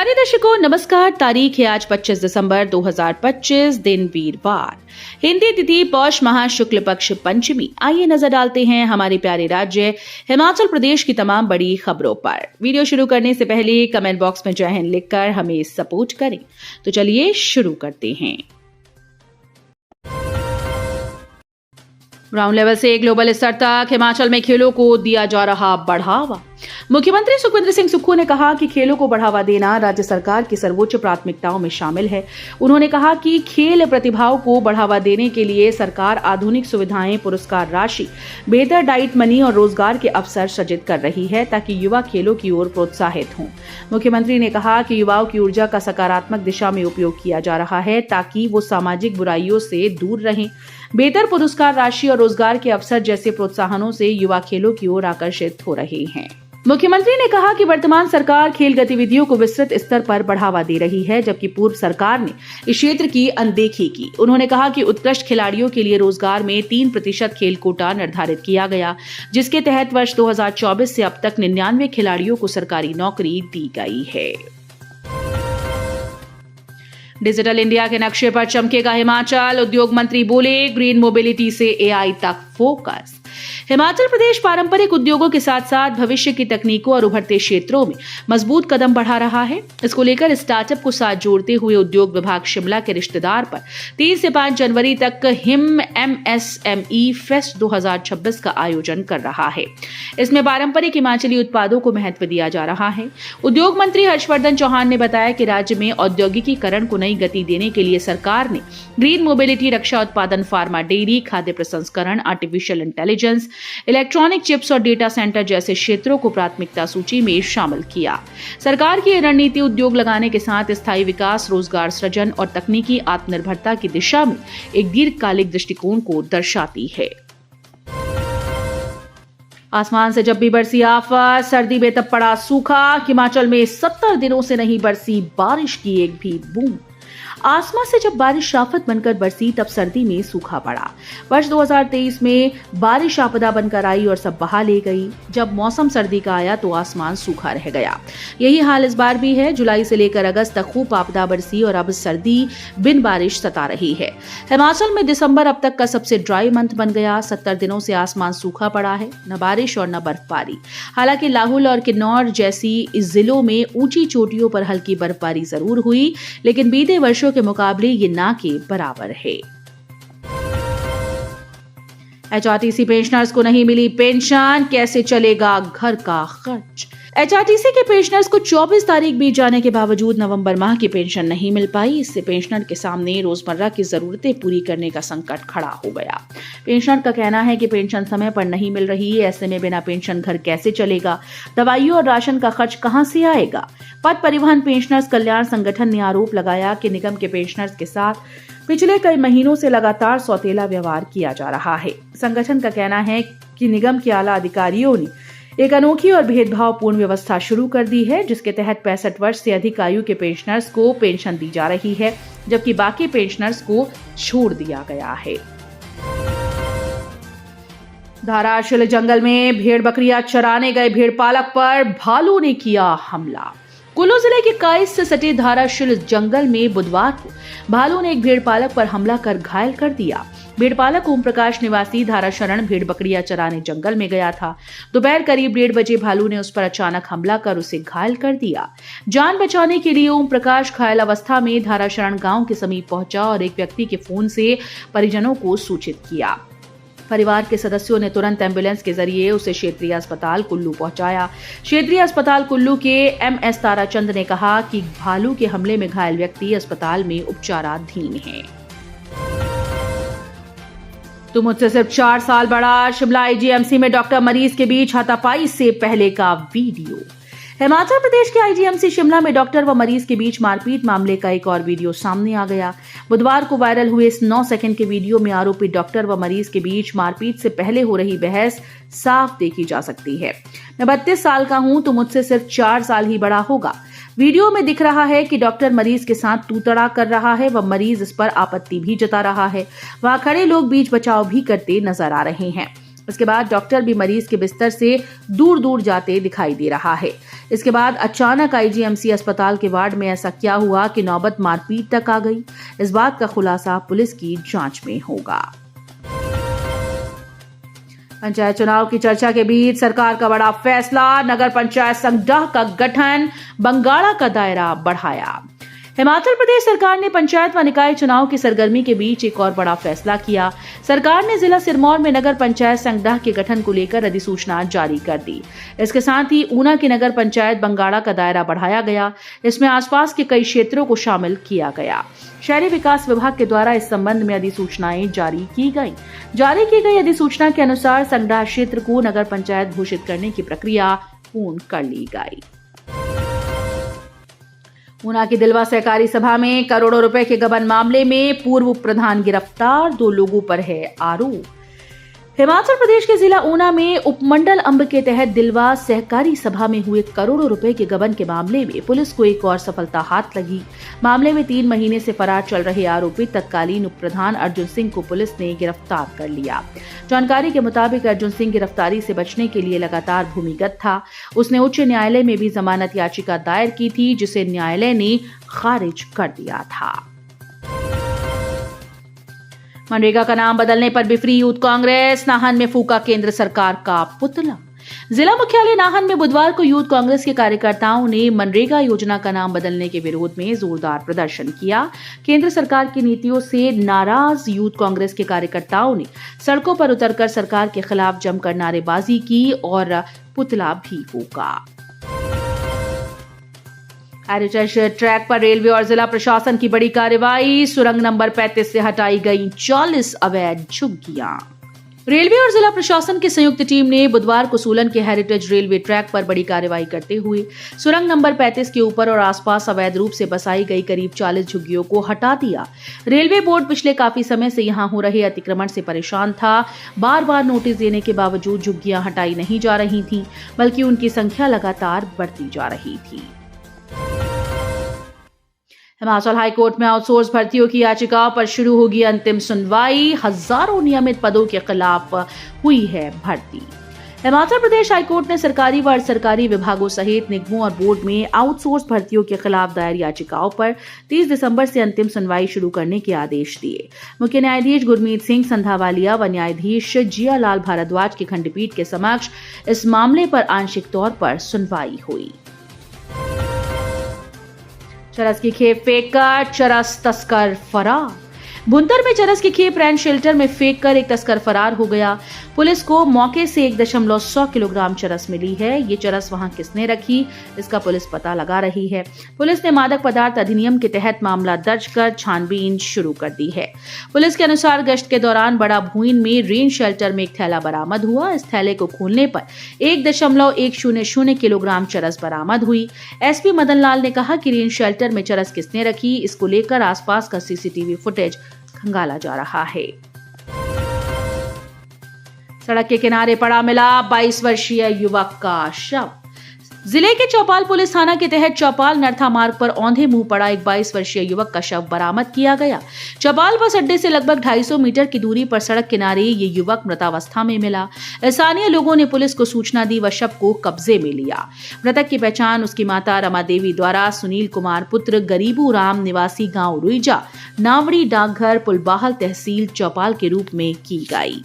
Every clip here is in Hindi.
प्यारे दर्शकों नमस्कार। तारीख है आज 25 दिसंबर 2025, दिन वीरवार, हिंदी तिथि पौष माह शुक्ल पक्ष पंचमी। आइए नजर डालते हैं हमारे प्यारे राज्य हिमाचल प्रदेश की तमाम बड़ी खबरों पर। वीडियो शुरू करने से पहले कमेंट बॉक्स में जय हिंद लिखकर हमें सपोर्ट करें। तो चलिए शुरू करते हैं। ग्राउंड लेवल से ग्लोबल स्तर तक हिमाचल में खेलों को दिया जा रहा बढ़ावा। मुख्यमंत्री सुखविंदर सिंह सुक्खू ने कहा कि खेलों को बढ़ावा देना राज्य सरकार की सर्वोच्च प्राथमिकताओं में शामिल है। उन्होंने कहा कि खेल प्रतिभाओं को बढ़ावा देने के लिए सरकार आधुनिक सुविधाएं, पुरस्कार राशि, बेहतर डाइट मनी और रोजगार के अवसर सृजित कर रही है ताकि युवा खेलों की ओर प्रोत्साहित हों। मुख्यमंत्री ने कहा कि युवाओं की ऊर्जा का सकारात्मक दिशा में उपयोग किया जा रहा है ताकि वो सामाजिक बुराइयों से दूर रहें। बेहतर पुरस्कार राशि और रोजगार के अवसर जैसे प्रोत्साहनों से युवा खेलों की ओर आकर्षित हो रहे हैं। मुख्यमंत्री ने कहा कि वर्तमान सरकार खेल गतिविधियों को विस्तृत स्तर पर बढ़ावा दे रही है, जबकि पूर्व सरकार ने इस क्षेत्र की अनदेखी की। उन्होंने कहा कि उत्कृष्ट खिलाड़ियों के लिए रोजगार में 3% खेल कोटा निर्धारित किया गया, जिसके तहत वर्ष 2024 से अब तक 99 खिलाड़ियों को सरकारी नौकरी दी गई है। डिजिटल इंडिया के नक्शे पर चमकेगा हिमाचल, उद्योग मंत्री बोले। ग्रीन मोबिलिटी से एआई तक फोकस। हिमाचल प्रदेश पारंपरिक उद्योगों के साथ साथ भविष्य की तकनीकों और उभरते क्षेत्रों में मजबूत कदम बढ़ा रहा है। इसको लेकर स्टार्टअप को साथ जोड़ते हुए उद्योग विभाग शिमला के रिश्तेदार पर 3 से 5 जनवरी तक हिम MSME फेस्ट 2026 का आयोजन कर रहा है। इसमें पारंपरिक हिमाचली उत्पादों को महत्व दिया जा रहा है। उद्योग मंत्री हर्षवर्धन चौहान ने बताया कि राज्य में औद्योगिकीकरण को नई गति देने के लिए सरकार ने ग्रीन मोबिलिटी, रक्षा उत्पादन, फार्मा, डेयरी, खाद्य प्रसंस्करण, आर्टिफिशियल इंटेलिजेंस, इलेक्ट्रॉनिक चिप्स और डेटा सेंटर जैसे क्षेत्रों को प्राथमिकता सूची में शामिल किया। सरकार की रणनीति उद्योग लगाने के साथ स्थायी विकास, रोजगार सृजन और तकनीकी आत्मनिर्भरता की दिशा में एक दीर्घकालिक दृष्टिकोण को दर्शाती है। आसमान से जब भी बरसी आफत, सर्दी में तब पड़ा सूखा। हिमाचल में 70 दिनों से नहीं बरसी बारिश की एक भी बूंद। आसमान से जब बारिश आफत बनकर बरसी तब सर्दी में सूखा पड़ा। वर्ष 2023 में बारिश आपदा बनकर आई और सब बहा ले गई। जब मौसम सर्दी का आया तो आसमान सूखा रह गया। यही हाल इस बार भी है। जुलाई से लेकर अगस्त तक खूब आपदा बरसी और अब सर्दी बिन बारिश सता रही है। हिमाचल में दिसंबर अब तक का सबसे ड्राई मंथ बन गया। 70 दिनों से आसमान सूखा पड़ा है, न बारिश और न बर्फबारी। हालांकि लाहौल और किन्नौर जैसी इस जिलों में ऊंची चोटियों पर हल्की बर्फबारी जरूर हुई, लेकिन बीते वर्षों के मुकाबले ये ना के बराबर है। HRTC पेंशनर्स को नहीं मिली पेंशन, कैसे चलेगा घर का खर्च। HRTC के पेंशनर्स को 24 तारीख बीत जाने के बावजूद नवंबर माह की पेंशन नहीं मिल पाई। इससे पेंशनर के सामने रोजमर्रा की जरूरतें पूरी करने का संकट खड़ा हो गया। पेंशनर का कहना है कि पेंशन समय पर नहीं मिल रही है, ऐसे में बिना पेंशन घर कैसे चलेगा, दवाइयों और राशन का खर्च कहां से आएगा। पथ परिवहन पेंशनर्स कल्याण संगठन ने आरोप लगाया कि निगम के पेंशनर्स के साथ पिछले कई महीनों से लगातार सौतेला व्यवहार किया जा रहा है। संगठन का कहना है कि निगम के आला अधिकारियों ने एक अनोखी और भेदभावपूर्ण व्यवस्था शुरू कर दी है, जिसके तहत 65 वर्ष से अधिक आयु के पेंशनर्स को पेंशन दी जा रही है, जबकि बाकी पेंशनर्स को छोड़ दिया गया है। धाराशिल जंगल में भेड़ बकरियां चराने गए भेड़पालक पर भालू ने किया हमला। कुल्लू जिले के काइस से सटे धाराशिल जंगल में बुधवार को भालू ने एक भेड़पालक पर हमला कर घायल कर दिया। भेड़पालक ओम प्रकाश निवासी धाराशरण भेड़ बकरियां चराने जंगल में गया था। दोपहर करीब 1:30 बजे भालू ने उस पर अचानक हमला कर उसे घायल कर दिया। जान बचाने के लिए ओम प्रकाश घायल अवस्था में धाराशरण गांव के समीप पहुंचा और एक व्यक्ति के फोन से परिजनों को सूचित किया। परिवार के सदस्यों ने तुरंत एम्बुलेंस के जरिए उसे क्षेत्रीय अस्पताल कुल्लू पहुंचाया। क्षेत्रीय अस्पताल कुल्लू के MS ताराचंद ने कहा कि भालू के हमले में घायल व्यक्ति अस्पताल में उपचाराधीन है। तो मुझसे सिर्फ 4 साल बड़ा, शिमला IGMC में डॉक्टर मरीज के बीच हाथापाई से पहले का वीडियो। हिमाचल प्रदेश के IGMC शिमला में डॉक्टर व मरीज के बीच मारपीट मामले का एक और वीडियो सामने आ गया। बुधवार को वायरल हुए इस 9 सेकंड के वीडियो में आरोपी डॉक्टर व मरीज के बीच मारपीट से पहले हो रही बहस साफ देखी जा सकती है। मैं 32 साल का हूं तो मुझसे सिर्फ 4 साल ही बड़ा होगा। वीडियो में दिख रहा है कि डॉक्टर मरीज के साथ तू तड़ा कर रहा है व मरीज इस पर आपत्ति भी जता रहा है। वहां खड़े लोग बीच बचाव भी करते नजर आ रहे हैं। इसके बाद डॉक्टर भी मरीज के बिस्तर से दूर दूर जाते दिखाई दे रहा है। इसके बाद अचानक आईजीएमसी अस्पताल के वार्ड में ऐसा क्या हुआ कि नौबत मारपीट तक आ गई, इस बात का खुलासा पुलिस की जांच में होगा। पंचायत चुनाव की चर्चा के बीच सरकार का बड़ा फैसला, नगर पंचायत संगडह का गठन, बंगाड़ा का दायरा बढ़ाया। हिमाचल प्रदेश सरकार ने पंचायत व निकाय चुनाव की सरगर्मी के बीच एक और बड़ा फैसला किया। सरकार ने जिला सिरमौर में नगर पंचायत संगडह के गठन को लेकर अधिसूचना जारी कर दी। इसके साथ ही ऊना की नगर पंचायत बंगाड़ा का दायरा बढ़ाया गया। इसमें आसपास के कई क्षेत्रों को शामिल किया गया। शहरी विकास विभाग के द्वारा इस संबंध में अधिसूचनाएं जारी की गई। जारी की गई अधिसूचना के अनुसार संगडह क्षेत्र को नगर पंचायत घोषित करने की प्रक्रिया पूर्ण कर ली गई। ऊना की दिलवा सहकारी सभा में करोड़ों रुपए के गबन मामले में पूर्व प्रधान गिरफ्तार, 2 लोगों पर है आरोप। हिमाचल प्रदेश के जिला ऊना में उपमंडल अंब के तहत दिलवा सहकारी सभा में हुए करोड़ों रुपए के गबन के मामले में पुलिस को एक और सफलता हाथ लगी। मामले में 3 महीने से फरार चल रहे आरोपी तत्कालीन उप प्रधान अर्जुन सिंह को पुलिस ने गिरफ्तार कर लिया। जानकारी के मुताबिक अर्जुन सिंह गिरफ्तारी से बचने के लिए लगातार भूमिगत था। उसने उच्च न्यायालय में भी जमानत याचिका दायर की थी, जिसे न्यायालय ने खारिज कर दिया था। मनरेगा का नाम बदलने पर बिफरी यूथ कांग्रेस, नाहन में फूका केंद्र सरकार का पुतला। जिला मुख्यालय नाहन में बुधवार को यूथ कांग्रेस के कार्यकर्ताओं ने मनरेगा योजना का नाम बदलने के विरोध में जोरदार प्रदर्शन किया। केंद्र सरकार की नीतियों से नाराज यूथ कांग्रेस के कार्यकर्ताओं ने सड़कों पर उतरकर सरकार के खिलाफ जमकर नारेबाजी की और पुतला भी फूका। हेरिटेज ट्रैक पर रेलवे और जिला प्रशासन की बड़ी कार्रवाई, सुरंग नंबर 35 से हटाई गई 40 अवैध झुग्गियां। रेलवे और जिला प्रशासन की संयुक्त टीम ने बुधवार को सोलन के हेरिटेज रेलवे ट्रैक पर बड़ी कार्रवाई करते हुए सुरंग नंबर 35 के ऊपर और आसपास अवैध रूप से बसाई गई करीब 40 झुग्गियों को हटा दिया। रेलवे बोर्ड पिछले काफी समय से यहां हो रहे अतिक्रमण से परेशान था। बार बार नोटिस देने के बावजूद झुग्गियां हटाई नहीं जा रही थी, बल्कि उनकी संख्या लगातार बढ़ती जा रही थी। हिमाचल हाईकोर्ट में आउटसोर्स भर्तियों की याचिकाओं पर शुरू होगी अंतिम सुनवाई। हजारों नियमित पदों के खिलाफ हुई है भर्ती। हिमाचल प्रदेश हाईकोर्ट ने सरकारी व अर्ध सरकारी विभागों सहित निगमों और बोर्ड में आउटसोर्स भर्तियों के खिलाफ दायर याचिकाओं पर 30 दिसंबर से अंतिम सुनवाई शुरू करने के आदेश दिए। मुख्य न्यायाधीश गुरमीत सिंह संधावालिया व न्यायाधीश जियालाल भारद्वाज की खंडपीठ के समक्ष इस मामले पर आंशिक तौर पर सुनवाई हुई। चरस की खेप फेंककर चरस तस्कर फरार। भुंतर में चरस की खेप रैन शेल्टर में फेंककर एक तस्कर फरार हो गया। पुलिस को मौके से 1.100 किलोग्राम चरस मिली है। ये चरस वहां किसने रखी, इसका पुलिस पता लगा रही है। पुलिस ने मादक पदार्थ अधिनियम के तहत मामला दर्ज कर छानबीन शुरू कर दी है। पुलिस के अनुसार गश्त के दौरान बड़ा भूइन में रेन शेल्टर में एक थैला बरामद हुआ। इस थैले को खोलने पर 1.100 किलोग्राम चरस बरामद हुई। एसपी मदन लाल ने कहा कि रेन शेल्टर में चरस किसने रखी, इसको लेकर आसपास का सीसीटीवी फुटेज खंगाला जा रहा है। सड़क के किनारे पड़ा मिला 22 वर्षीय युवक का शव। जिले के चौपाल पुलिस थाना के तहत चौपाल नरथा मार्ग पर औंधे मुंह पड़ा एक 22 वर्षीय युवक का शव बरामद किया गया। चौपाल बस अड्डे से लगभग 250 मीटर की दूरी पर सड़क किनारे ये युवक मृतावस्था में मिला। स्थानीय लोगों ने पुलिस को सूचना दी व शव को कब्जे में लिया। मृतक की पहचान उसकी माता रमा देवी द्वारा सुनील कुमार पुत्र गरीबू राम निवासी गांव रुईजा नावड़ी डाकघर पुलबाहल तहसील चौपाल के रूप में की गई।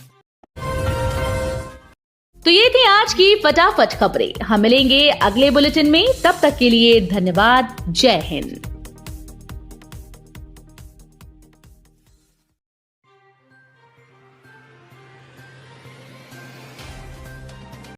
तो ये थी आज की फटाफट खबरें। हम मिलेंगे अगले बुलेटिन में, तब तक के लिए धन्यवाद। जय हिंद।